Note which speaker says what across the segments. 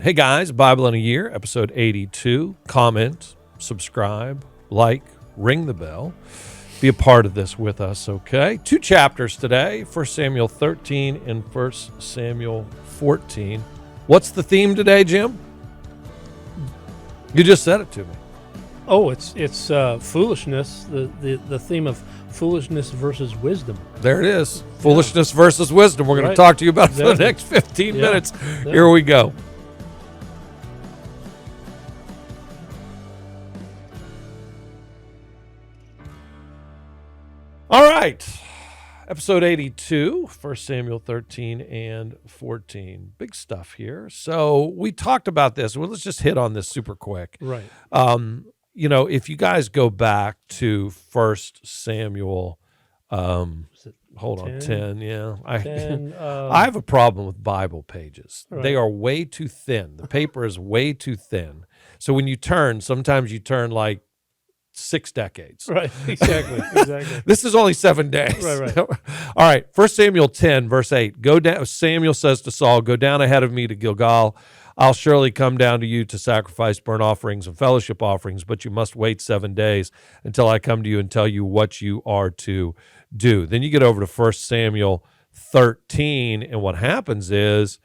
Speaker 1: Hey guys, Bible in a Year, episode 82. Comment, subscribe, like, ring the bell. Be a part of this with us, okay? 2 chapters today, 1 Samuel 13 and 1 Samuel 14. What's the theme today, Jim? You just said it to me.
Speaker 2: Oh, it's foolishness, the theme of foolishness versus wisdom.
Speaker 1: There it is. Foolishness versus wisdom. We're going to talk to you about it for the next 15 minutes. Here we go. All right, episode 82, 1 Samuel 13 and 14. Big stuff here. So we talked about this. Well, let's just hit on this super quick.
Speaker 2: Right.
Speaker 1: If you guys go back to 1 Samuel, hold on, 10, yeah.
Speaker 2: 10,
Speaker 1: I have a problem with Bible pages.
Speaker 2: Right.
Speaker 1: They are way too thin. The paper is way too thin. So when you turn, sometimes you turn like 6 decades.
Speaker 2: Right, exactly.
Speaker 1: This is only 7 days.
Speaker 2: Right.
Speaker 1: All right, 1 Samuel 10, verse 8. Go down. Samuel says to Saul, "Go down ahead of me to Gilgal. I'll surely come down to you to sacrifice burnt offerings and fellowship offerings, but you must wait 7 days until I come to you and tell you what you are to do." Then you get over to 1 Samuel 13, and what happens is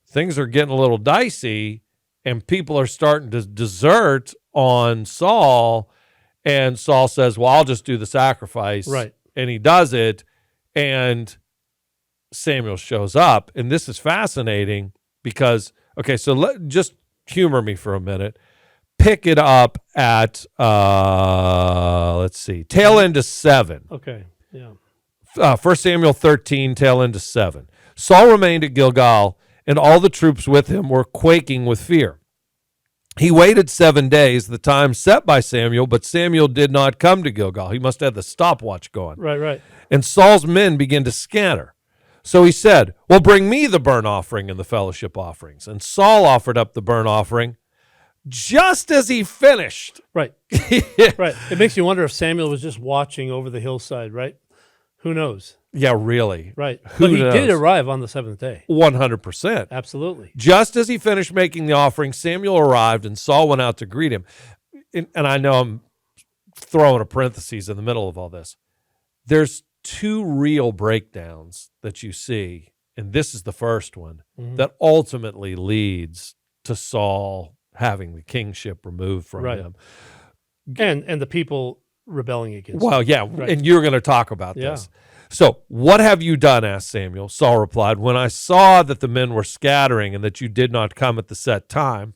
Speaker 1: things are getting a little dicey, and people are starting to desert on Saul. And Saul says, well, I'll just do the sacrifice.
Speaker 2: Right.
Speaker 1: And he does it, and Samuel shows up. And this is fascinating because, okay, so just humor me for a minute. Pick it up at, let's see, tail end of 7.
Speaker 2: Okay, yeah.
Speaker 1: 1 Samuel 13, tail end of 7. Saul remained at Gilgal, and all the troops with him were quaking with fear. He waited 7 days, the time set by Samuel, but Samuel did not come to Gilgal. He must have the stopwatch going.
Speaker 2: Right.
Speaker 1: And Saul's men began to scatter. So he said, well, bring me the burnt offering and the fellowship offerings. And Saul offered up the burnt offering just as he finished.
Speaker 2: Right. Right. It makes you wonder if Samuel was just watching over the hillside, right? Who knows?
Speaker 1: Yeah, really.
Speaker 2: Right.
Speaker 1: Who
Speaker 2: But he
Speaker 1: knows?
Speaker 2: did arrive on the 7th day.
Speaker 1: 100%.
Speaker 2: Absolutely.
Speaker 1: Just as he finished making the offering, Samuel arrived, and Saul went out to greet him. And I know I'm throwing a parenthesis in the middle of all this. There's 2 real breakdowns that you see, and this is the first one, that ultimately leads to Saul having the kingship removed from him.
Speaker 2: And the people rebelling against him.
Speaker 1: Well, yeah,
Speaker 2: Right.
Speaker 1: and you're going to talk about this. So, what have you done? Asked Samuel. Saul replied, when I saw that the men were scattering and that you did not come at the set time,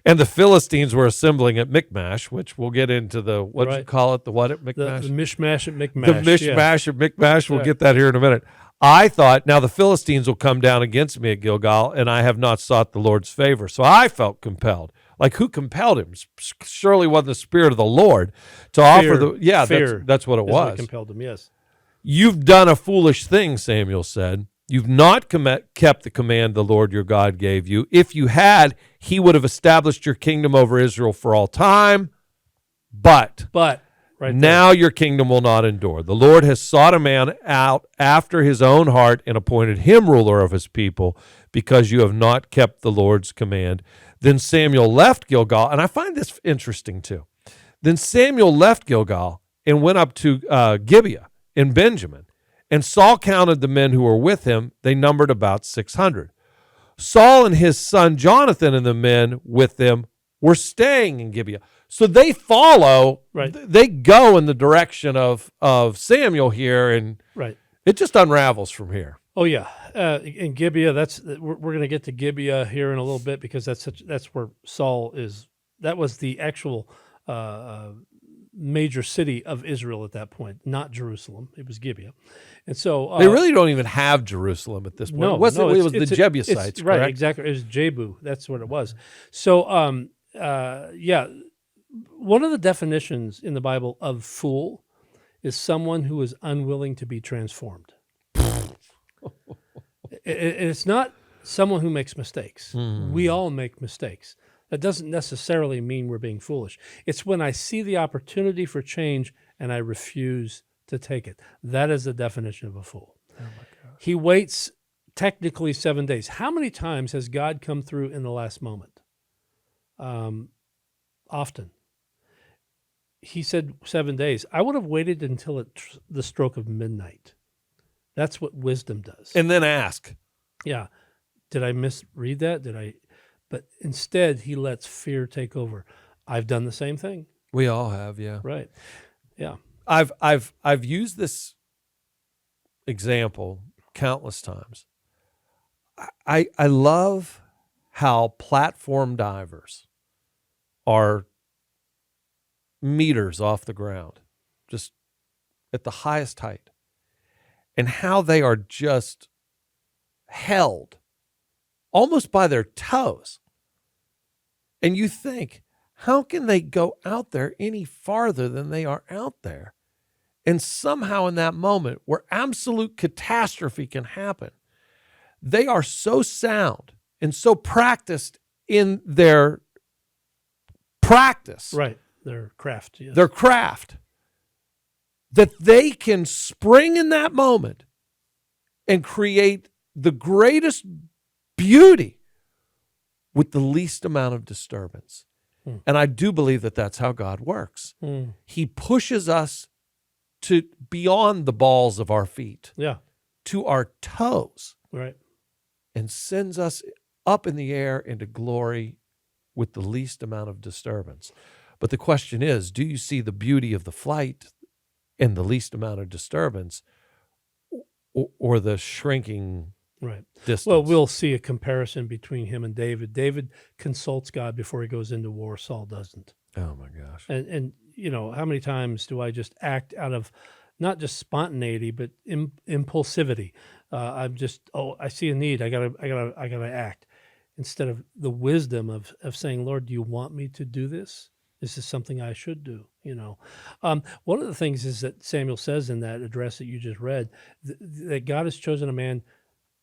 Speaker 1: and the Philistines were assembling at Michmash, which we'll get into the, what do you call it? The what at Michmash?
Speaker 2: The mishmash at Michmash.
Speaker 1: The mishmash at Michmash. We'll get that here in a minute. I thought, now the Philistines will come down against me at Gilgal, and I have not sought the Lord's favor. So I felt compelled. Like, who compelled him? Surely wasn't the Spirit of the Lord to offer the,
Speaker 2: fear
Speaker 1: that's what it was.
Speaker 2: What compelled him, yes.
Speaker 1: You've done a foolish thing, Samuel said. You've not kept the command the Lord your God gave you. If you had, he would have established your kingdom over Israel for all time. But
Speaker 2: right
Speaker 1: now your kingdom will not endure. The Lord has sought a man out after his own heart and appointed him ruler of his people because you have not kept the Lord's command. Then Samuel left Gilgal, and I find this interesting too. Then Samuel left Gilgal and went up to Gibeah in Benjamin, and Saul counted the men who were with him. They numbered about 600. Saul and his son Jonathan and the men with them were staying in Gibeah. So they follow, they go in the direction of Samuel here, and it just unravels from here.
Speaker 2: Oh yeah, in Gibeah, we're going to get to Gibeah here in a little bit because that's where Saul is. That was the actual major city of Israel at that point, not Jerusalem. It was Gibeah, and so
Speaker 1: they really don't even have Jerusalem at this point.
Speaker 2: No,
Speaker 1: it was the Jebusites, correct?
Speaker 2: Right, exactly. It was Jebu. That's what it was. So, one of the definitions in the Bible of fool is someone who is unwilling to be transformed. It's not someone who makes mistakes. We all make mistakes. That doesn't necessarily mean we're being foolish. It's when I see the opportunity for change and I refuse to take it. That is the definition of a fool.
Speaker 1: Oh my gosh.
Speaker 2: He waits technically 7 days. How many times has God come through in the last moment? Often. He said 7 days. I would have waited until the stroke of midnight. That's what wisdom does.
Speaker 1: And then ask.
Speaker 2: Yeah. Did I misread that? But instead, he lets fear take over. I've done the same thing.
Speaker 1: We all have, yeah.
Speaker 2: Right. Yeah.
Speaker 1: I've used this example countless times. I love how platform divers are meters off the ground, just at the highest height, and how they are just held almost by their toes. And you think, how can they go out there any farther than they are out there? And somehow in that moment where absolute catastrophe can happen, they are so sound and so practiced in their practice.
Speaker 2: Right. Their craft. Yes.
Speaker 1: Their craft. That they can spring in that moment and create the greatest beauty with the least amount of disturbance. And I do believe that that's how God works. He pushes us to beyond the balls of our feet, to our toes,
Speaker 2: right,
Speaker 1: and sends us up in the air into glory with the least amount of disturbance. But the question is, do you see the beauty of the flight and the least amount of disturbance, or the shrinking distance?
Speaker 2: Well, we'll see a comparison between him and David. David consults God before he goes into war. Saul doesn't.
Speaker 1: Oh my gosh.
Speaker 2: And you know, how many times do I just act out of not just spontaneity, but impulsivity? I'm just, I see a need. I gotta act, instead of the wisdom of saying, Lord, do you want me to do this? This is something I should do. You know, one of the things is that Samuel says in that address that you just read, that God has chosen a man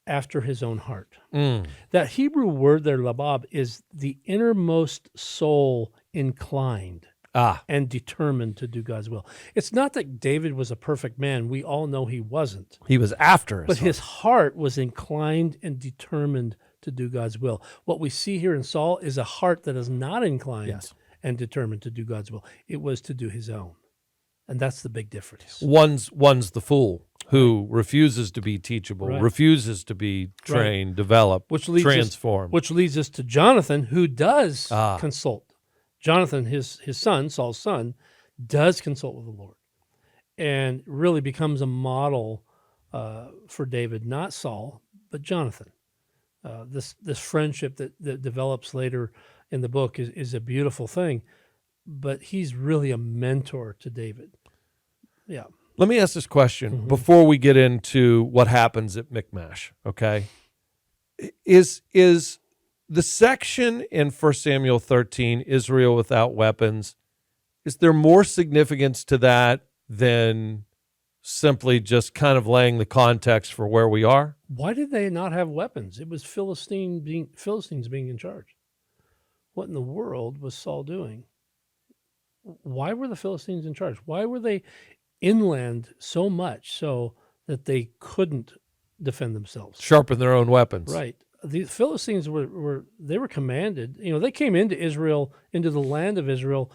Speaker 2: after his own heart. That Hebrew word there, labab, is the innermost soul inclined and determined to do God's will. It's not that David was a perfect man. We all know he wasn't.
Speaker 1: He was after
Speaker 2: But his heart was inclined and determined to do God's will. What we see here in Saul is a heart that is not inclined and determined to do God's will. It was to do his own. And that's the big difference.
Speaker 1: One's the fool who refuses to be teachable, refuses to be trained, developed, transformed.
Speaker 2: Which leads us to Jonathan, who does consult. Jonathan, his son, Saul's son, does consult with the Lord and really becomes a model for David, not Saul, but Jonathan. This friendship that develops later in the book is a beautiful thing, but he's really a mentor to David. Yeah.
Speaker 1: Let me ask this question before we get into what happens at Michmash, okay? Is the section in 1 Samuel 13, Israel without weapons, is there more significance to that than simply just kind of laying the context for where we are?
Speaker 2: Why did they not have weapons? It was Philistines being in charge. What in the world was Saul doing? Why were the Philistines in charge? Why were they inland so much so that they couldn't defend themselves?
Speaker 1: Sharpen their own weapons.
Speaker 2: Right. The Philistines were commanded. You know, they came into Israel, into the land of Israel,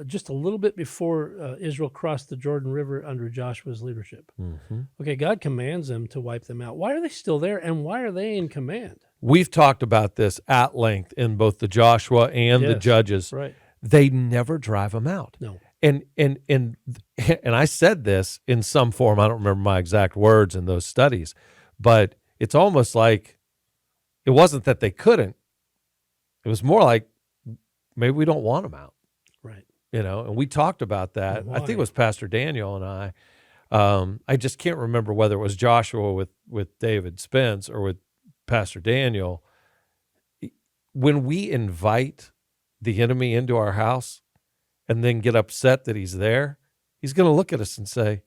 Speaker 2: just a little bit before Israel crossed the Jordan River under Joshua's leadership. Okay, God commands them to wipe them out. Why are they still there, and why are they in command?
Speaker 1: We've talked about this at length in both the Joshua and the Judges.
Speaker 2: Right.
Speaker 1: They never drive them out.
Speaker 2: No.
Speaker 1: And I said this in some form. I don't remember my exact words in those studies, but it's almost like it wasn't that they couldn't. It was more like maybe we don't want them out.
Speaker 2: Right.
Speaker 1: You know, and we talked about that. I think it was Pastor Daniel and I just can't remember whether it was Joshua with David Spence or with Pastor Daniel. When we invite the enemy into our house and then get upset that he's there, he's going to look at us and say,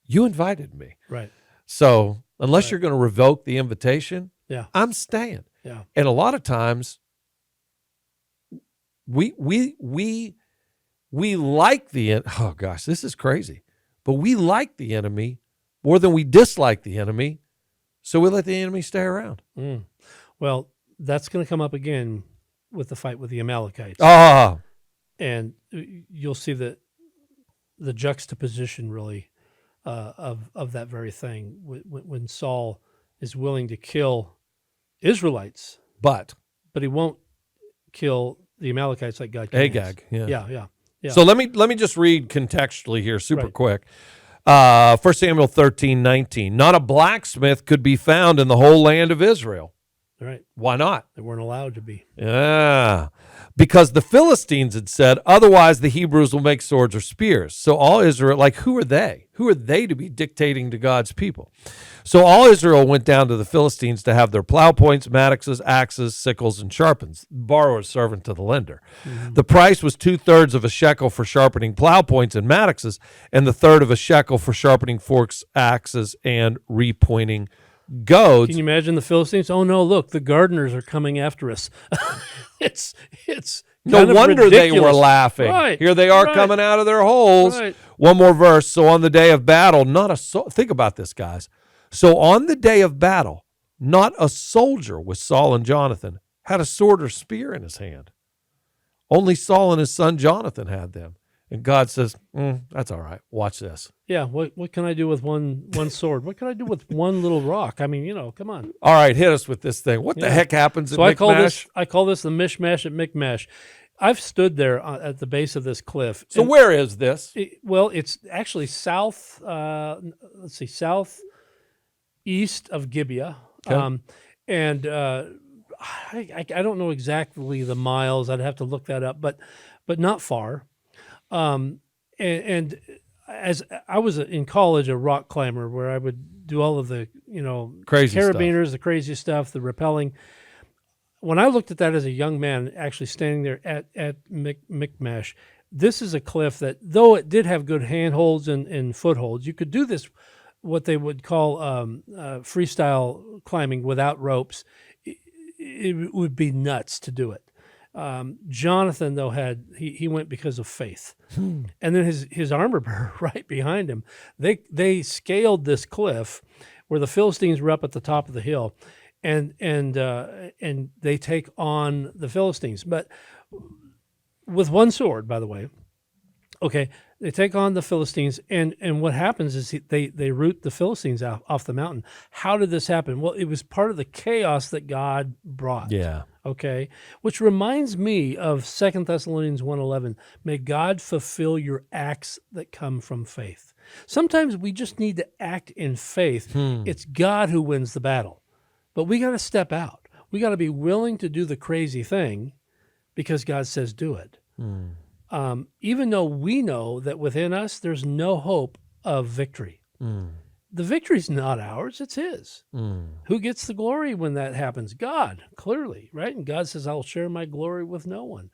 Speaker 1: you invited me.
Speaker 2: Right.
Speaker 1: So unless you're going to revoke the invitation, I'm staying.
Speaker 2: Yeah.
Speaker 1: And a lot of times we like oh gosh, this is crazy, but we like the enemy more than we dislike the enemy. So we let the enemy stay around.
Speaker 2: Well, that's going to come up again with the fight with the Amalekites.
Speaker 1: Ah,
Speaker 2: And you'll see the juxtaposition really of that very thing when Saul is willing to kill Israelites,
Speaker 1: but
Speaker 2: he won't kill the Amalekites like God commands.
Speaker 1: Agag, yeah.
Speaker 2: Yeah.
Speaker 1: So let me just read contextually here, super
Speaker 2: Right.
Speaker 1: quick. 1 Samuel 13:19. Not a blacksmith could be found in the whole land of Israel.
Speaker 2: Right.
Speaker 1: Why not?
Speaker 2: They weren't allowed to be.
Speaker 1: Yeah. Because the Philistines had said, otherwise the Hebrews will make swords or spears. So all Israel, like, who are they? Who are they to be dictating to God's people? So all Israel went down to the Philistines to have their plow points, mattocks, axes, sickles, and sharpens. Borrower's servant to the lender. The price was 2/3 of a shekel for sharpening plow points and mattocks, and the third of a shekel for sharpening forks, axes, and repointing goads.
Speaker 2: Can you imagine the Philistines? Oh no, look, the gardeners are coming after us. it's
Speaker 1: No
Speaker 2: kind of
Speaker 1: wonder they were
Speaker 2: ridiculous.
Speaker 1: laughing.
Speaker 2: Right,
Speaker 1: Here they are
Speaker 2: right.
Speaker 1: coming out of their holes.
Speaker 2: Right.
Speaker 1: One more verse. So on the day of battle, not a think about this, guys. So on the day of battle, not a soldier with Saul and Jonathan had a sword or spear in his hand. Only Saul and his son Jonathan had them. And God says, that's all right. Watch this.
Speaker 2: Yeah, what can I do with one sword? What can I do with one little rock? I mean, come on.
Speaker 1: All right, hit us with this thing. What the heck happens at
Speaker 2: So
Speaker 1: Michmash?
Speaker 2: I call this the Michmash at Michmash. I've stood there at the base of this cliff.
Speaker 1: So where is this?
Speaker 2: It's actually south. Southeast of Gibeah.
Speaker 1: Okay.
Speaker 2: I don't know exactly the miles. I'd have to look that up, but not far. And as I was in college, a rock climber, where I would do all of the
Speaker 1: Crazy
Speaker 2: carabiners, the crazy stuff, the rappelling. When I looked at that as a young man, actually standing there at Michmash, this is a cliff that, though it did have good handholds and footholds, you could do this, what they would call freestyle climbing without ropes. It would be nuts to do it. Jonathan, though, he went because of faith, and then his armor bearer right behind him. They scaled this cliff where the Philistines were up at the top of the hill, and they take on the Philistines, but with one sword, by the way. Okay, they take on the Philistines, and what happens is they root the Philistines off the mountain. How did this happen? Well, it was part of the chaos that God brought.
Speaker 1: Yeah.
Speaker 2: Okay, which reminds me of 2 Thessalonians 1:11. May God fulfill your acts that come from faith. Sometimes we just need to act in faith. It's God who wins the battle, but we got to step out. We got to be willing to do the crazy thing because God says do it. Even though we know that within us there's no hope of victory. The victory's not ours, it's his. Who gets the glory when that happens? God, clearly, right? And God says, I'll share my glory with no one.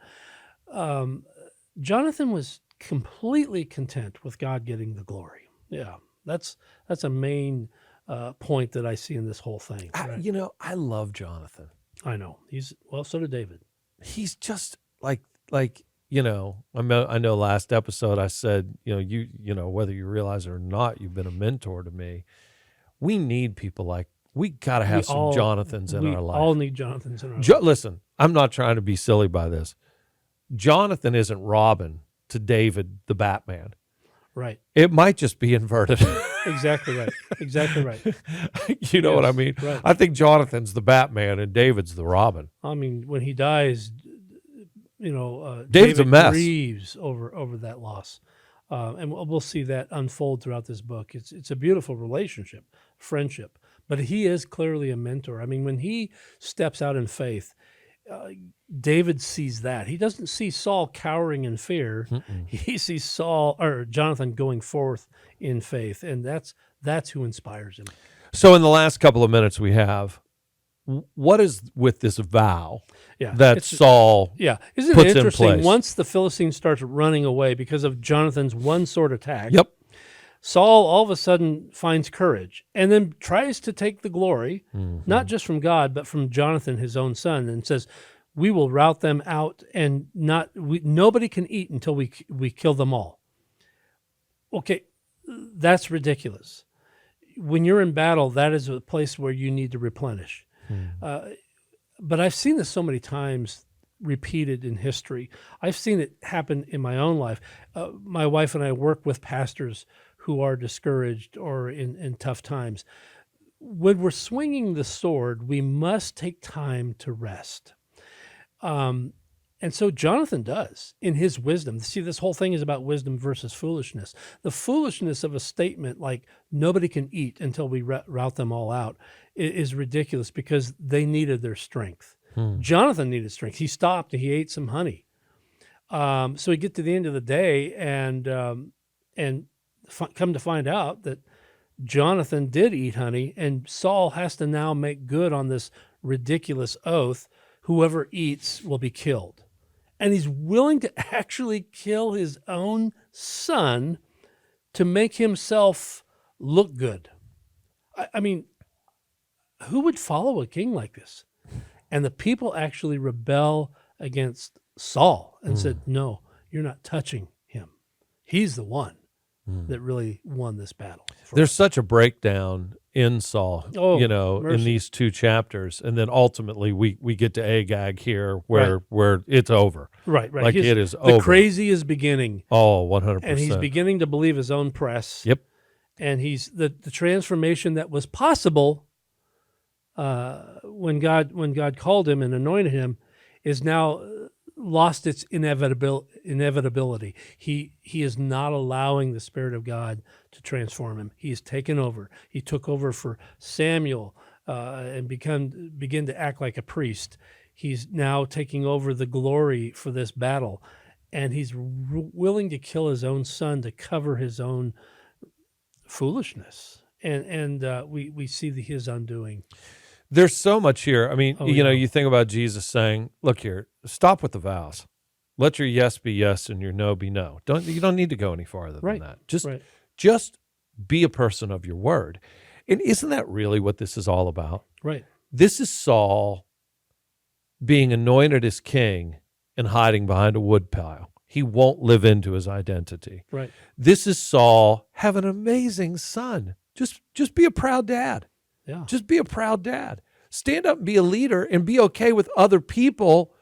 Speaker 2: Jonathan was completely content with God getting the glory. Yeah, that's a main point that I see in this whole thing. Right?
Speaker 1: I love Jonathan.
Speaker 2: I know. So did David.
Speaker 1: He's just like I know last episode I said, whether you realize it or not, you've been a mentor to me. We need people we got to have some Jonathans in our life.
Speaker 2: We all need Jonathans in our life.
Speaker 1: Listen, I'm not trying to be silly by this. Jonathan isn't Robin to David, the Batman.
Speaker 2: Right.
Speaker 1: It might just be inverted.
Speaker 2: Exactly right. Exactly right.
Speaker 1: You know what I mean?
Speaker 2: Right.
Speaker 1: I think Jonathan's the Batman and David's the Robin.
Speaker 2: I mean, when he dies, David's
Speaker 1: David's a mess.
Speaker 2: Grieves over that loss, and we'll see that unfold throughout this book. It's a beautiful relationship, friendship, but he is clearly a mentor. I mean, when he steps out in faith, David sees that. He doesn't see Saul cowering in fear. He sees Jonathan going forth in faith, and that's who inspires him.
Speaker 1: So, in the last couple of minutes we have, what is with this vow that Saul
Speaker 2: Isn't
Speaker 1: puts
Speaker 2: it interesting?
Speaker 1: in place?
Speaker 2: Once the Philistine starts running away because of Jonathan's one sword attack,
Speaker 1: Yep.
Speaker 2: Saul all of a sudden finds courage and then tries to take the glory, not just from God, but from Jonathan, his own son, and says, we will rout them out and nobody can eat until we kill them all. Okay, that's ridiculous. when you're in battle, that is a place where you need to replenish. But I've seen this so many times repeated in history. I've seen it happen in my own life. My wife and I work with pastors who are discouraged or in tough times. When we're swinging the sword, we must take time to rest. And so Jonathan does in his wisdom. See, this whole thing is about wisdom versus foolishness. The foolishness of a statement like nobody can eat until we rout them all out is ridiculous because they needed their strength. Jonathan needed strength. He stopped and he ate some honey. So we get to the end of the day and come to find out that Jonathan did eat honey, and Saul has to now make good on this ridiculous oath. Whoever eats will be killed. And he's willing to actually kill his own son to make himself look good. I mean, who would follow a king like this? And the people actually rebel against Saul and said, no, you're not touching him. He's the one that really won this battle.
Speaker 1: There's such a breakdown in Saul,
Speaker 2: mercy.
Speaker 1: in these two chapters. And then ultimately we get to Agag here where it's over.
Speaker 2: Right.
Speaker 1: Like it is over.
Speaker 2: The crazy is beginning.
Speaker 1: Oh, 100%.
Speaker 2: And he's beginning to believe his own press.
Speaker 1: Yep.
Speaker 2: And he's the transformation that was possible when God called him and anointed him is now lost its inevitability. He is not allowing the Spirit of God to transform him. He's taken over. He took over for Samuel and begin to act like a priest. He's now taking over the glory for this battle, and he's willing to kill his own son to cover his own foolishness. And we see his undoing.
Speaker 1: There's so much here. I mean, you think about Jesus saying, look here, stop with the vows. Let your yes be yes and your no be no. You don't need to go any farther than that. Just be a person of your word. And isn't that really what this is all about?
Speaker 2: Right.
Speaker 1: This is Saul being anointed as king and hiding behind a woodpile. He won't live into his identity.
Speaker 2: Right.
Speaker 1: This is Saul have an amazing son. Just be a proud dad.
Speaker 2: Yeah.
Speaker 1: Just be a proud dad. Stand up and be a leader and be okay with other people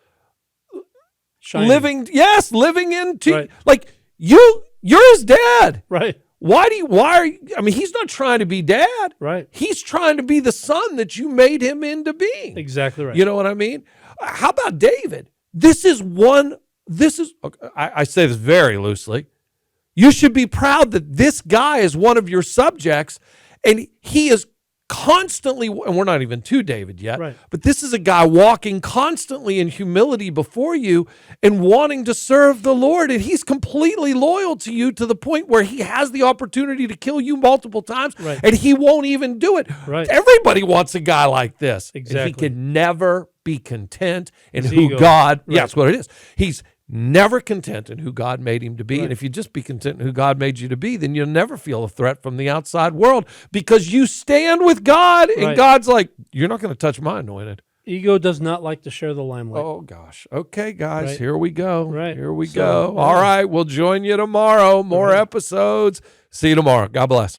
Speaker 1: living into
Speaker 2: right.
Speaker 1: like you're his dad.
Speaker 2: Right.
Speaker 1: He's not trying to be dad.
Speaker 2: Right.
Speaker 1: He's trying to be the son that you made him into being.
Speaker 2: Exactly right.
Speaker 1: You know what I mean? How about David? I say this very loosely. You should be proud that this guy is one of your subjects, and he is constantly, and we're not even to David yet,
Speaker 2: right.
Speaker 1: But this is a guy walking constantly in humility before you and wanting to serve the Lord, and he's completely loyal to you to the point where he has the opportunity to kill you multiple times,
Speaker 2: right.
Speaker 1: And he won't even do it.
Speaker 2: Right.
Speaker 1: Everybody wants a guy like this.
Speaker 2: Exactly.
Speaker 1: And he can never be content in
Speaker 2: His
Speaker 1: who
Speaker 2: ego.
Speaker 1: God,
Speaker 2: Right.
Speaker 1: that's what it is. He's never content in who God made him to be.
Speaker 2: Right.
Speaker 1: And if you just be content in who God made you to be, then you'll never feel a threat from the outside world because you stand with God and
Speaker 2: Right.
Speaker 1: God's like, you're not going to touch my anointed.
Speaker 2: Ego does not like to share the limelight.
Speaker 1: Oh, gosh. Okay, guys,
Speaker 2: Right.
Speaker 1: Here we go.
Speaker 2: Right.
Speaker 1: Here we
Speaker 2: So,
Speaker 1: go.
Speaker 2: yeah.
Speaker 1: All right, we'll join you tomorrow. More
Speaker 2: Right.
Speaker 1: episodes. See you tomorrow. God bless.